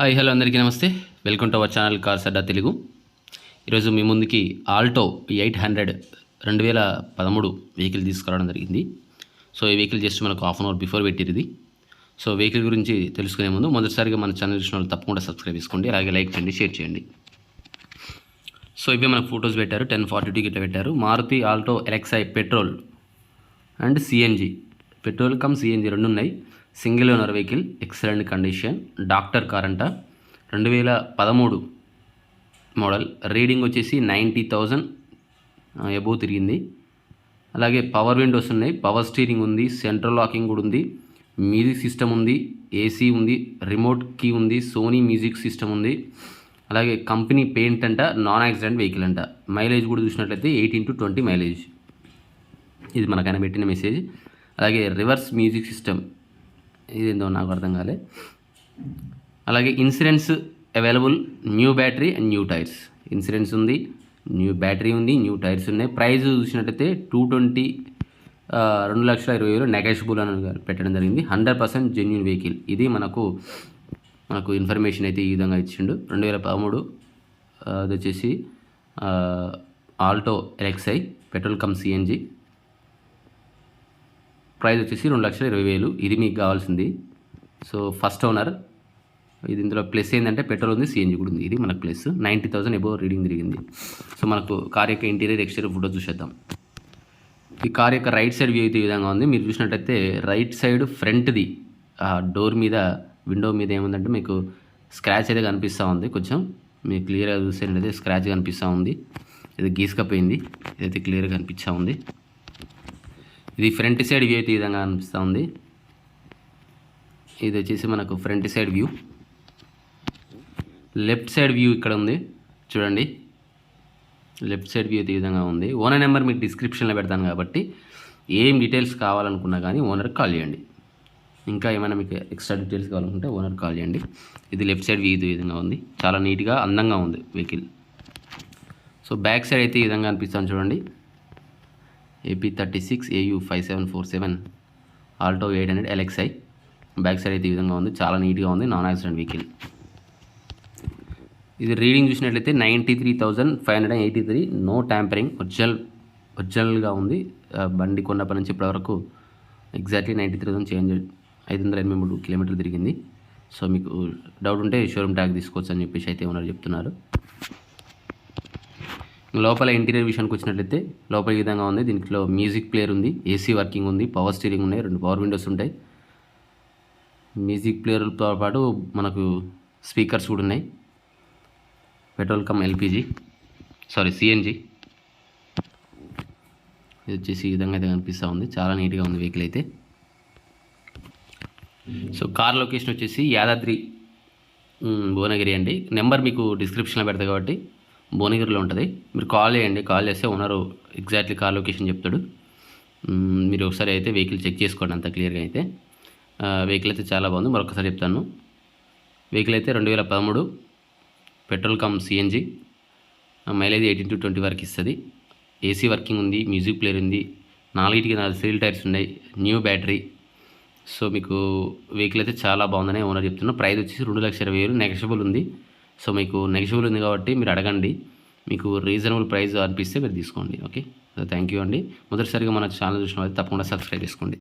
Hi hello అందరికీ నమస్తే. Welcome to our channel Cars Adda Telugu. ఈరోజు మీ ముందుకి ఆల్టో 800 2013 వెహికల్ తీసుకురావడం జరిగింది. సో ఈ వెహికల్ జస్ట్ మనకు హాఫ్ అన్ అవర్ బిఫోర్ పెట్టిరు ఇది. సో వెహికల్ గురించి తెలుసుకునే ముందు మొదటిసారిగా మన ఛానల్ చూసిన వాళ్ళు తప్పకుండా సబ్స్క్రైబ్ చేసుకోండి, అలాగే లైక్ చేయండి, షేర్ చేయండి. సో ఇవే మనకు ఫొటోస్ పెట్టారు, 1042 గిట్లా పెట్టారు. Maruti Alto LXi petrol and CNG, petrol cum CNG రెండు ఉన్నాయి. Single owner vehicle, excellent condition, doctor car అంట. 2013 మోడల్, రీడింగ్ వచ్చేసి 90,000 ఎబోవ్ తిరిగింది. అలాగే పవర్ విండోస్ ఉన్నాయి, పవర్ స్టీరింగ్ ఉంది, సెంట్రల్ లాకింగ్ కూడా ఉంది, మ్యూజిక్ సిస్టమ్ ఉంది, ఏసీ ఉంది, రిమోట్ కీ ఉంది, సోనీ మ్యూజిక్ సిస్టమ్ ఉంది. అలాగే కంపెనీ పెయింట్ అంట, నాన్ యాక్సిడెంట్ వెహికల్ అంట. మైలేజ్ కూడా చూసినట్లయితే 18 to 20 మైలేజ్, ఇది మనకైనా పెట్టిన మెసేజ్. అలాగే రివర్స్ మ్యూజిక్ సిస్టమ్, ఇదేందో నాకు అర్థం కాలే. అలాగే insurance available, new battery and new tyres. Insurance ఉంది, న్యూ బ్యాటరీ ఉంది, న్యూ టైర్స్ ఉన్నాయి. ప్రైస్ చూసినట్టయితే 2,20,000 నెగోషియబుల్ అని పెట్టడం జరిగింది. 100% జెన్యూన్ వెహికల్. ఇది మనకు ఇన్ఫర్మేషన్ అయితే ఈ విధంగా ఇచ్చిండు. 2013 అది వచ్చేసి Alto LXi petrol cum CNG. Price వచ్చేసి 2,20,000. ఇది మీకు కావాల్సింది. సో ఫస్ట్ ఓనర్ ఇది. ఇందులో ప్లస్ ఏంటంటే పెట్రోల్ ఉంది, సిఎన్జి కూడా ఉంది. ఇది మనకు ప్లస్. 90,000 ఎబోవ్ రీడింగ్ తిరిగింది. సో మనకు కార్ యొక్క ఇంటీరియర్ ఎక్స్టీరియర్ ఫోటో చూసేద్దాం. ఈ కార్ యొక్క రైట్ సైడ్ వ్యూ అయితే ఈ విధంగా ఉంది. మీరు చూసినట్టయితే రైట్ సైడ్ ఫ్రంట్ది డోర్ మీద, విండో మీద ఏముందంటే మీకు స్క్రాచ్ అయితే కనిపిస్తూ ఉంది. కొంచెం మీకు క్లియర్గా చూసేటైతే స్క్రాచ్ కనిపిస్తూ ఉంది. ఇది గీసుకపోయింది, ఇదైతే క్లియర్గా కనిపిస్తూ ఉంది. ఇది ఫ్రంట్ సైడ్ వ్యూ అయితే ఈ విధంగా అనిపిస్తూ ఉంది. ఇది వచ్చేసి మనకు front side view. Left side view ఇక్కడ ఉంది చూడండి. లెఫ్ట్ సైడ్ వ్యూ అయితే ఈ విధంగా ఉంది. ఓనర్ నెంబర్ మీకు డిస్క్రిప్షన్లో పెడతాను కాబట్టి ఏం డీటెయిల్స్ కావాలనుకున్నా కానీ ఓనర్కి కాల్ చేయండి. ఇంకా ఏమైనా మీకు ఎక్స్ట్రా డీటెయిల్స్ కావాలనుకుంటే ఓనర్కి కాల్ చేయండి. ఇది లెఫ్ట్ సైడ్ వ్యూ ఈ విధంగా ఉంది. చాలా నీట్గా అందంగా ఉంది వెహికల్. సో బ్యాక్ సైడ్ అయితే ఈ విధంగా అనిపిస్తాను చూడండి. AP36 AU 5747 Alto 800 LXi. Back side అయితే ఈ విధంగా ఉంది. చాలా నీట్గా ఉంది, నాన్ యాక్సిడెంట్ వెహికల్. ఇది రీడింగ్ చూసినట్లయితే 93,583. నో ట్యాంపరింగ్, ఒరిజినల్గా ఉంది. బండి కొన్నప్పటి నుంచి ఇప్పటివరకు ఎగ్జాక్ట్లీ 93,000 చేంజ్, 583 కిలోమీటర్లు తిరిగింది. సో మీకు డౌట్ ఉంటే షోరూమ్ ట్యాగ్ తీసుకోవచ్చు అని చెప్పేసి అయితే ఓనర్ చెప్తున్నారు. లోపల ఇంటీరియర్ విషయానికి వచ్చినట్లయితే లోపల ఈ విధంగా ఉంది. దీంట్లో మ్యూజిక్ ప్లేయర్ ఉంది, ఏసీ వర్కింగ్ ఉంది, పవర్ స్టీరింగ్ ఉన్నాయి, 2 పవర్ విండోస్ ఉంటాయి. మ్యూజిక్ ప్లేయర్తో పాటు మనకు స్పీకర్స్ కూడా ఉన్నాయి. Petrol cum CNG. ఇది వచ్చేసి ఈ విధంగా అయితే కనిపిస్తూ ఉంది. చాలా నీట్గా ఉంది వెహికల్ అయితే. సో కార్ లొకేషన్ వచ్చేసి యాదాద్రి భువనగిరి అండి. నెంబర్ మీకు డిస్క్రిప్షన్లో పెడతా కాబట్టి భువనగిరిలో ఉంటుంది. మీరు కాల్ చేయండి. కాల్ చేస్తే ఓనరు ఎగ్జాక్ట్లీ కార్ లొకేషన్ చెప్తాడు. మీరు ఒకసారి అయితే వెహికల్ చెక్ చేసుకోండి అంత క్లియర్గా అయితే. వెహికల్ అయితే చాలా బాగుంది. మరొకసారి చెప్తాను. వెహికల్ అయితే 2013 petrol cum CNG. Mileage 18 to 20 వరకు ఇస్తుంది. ఏసీ వర్కింగ్ ఉంది, మ్యూజిక్ ప్లేయర్ ఉంది, 4 సీల్ టైర్స్ ఉన్నాయి, న్యూ బ్యాటరీ. సో మీకు వెహికల్ అయితే చాలా బాగుందని ఓనర్ చెప్తున్నా. ప్రైస్ వచ్చేసి 2,20,000 నెగోషియబుల్ ఉంది. సో మీకు నెగోషియబుల్ ఉంది కాబట్టి మీరు అడగండి. మీకు రీజనబుల్ ప్రైస్ అనిపిస్తే మీరు తీసుకోండి. ఓకే, థ్యాంక్ యూ అండి. మొదటిసారిగా మన ఛానల్ చూసిన వాళ్ళు తప్పకుండా సబ్స్క్రైబ్ చేసుకోండి.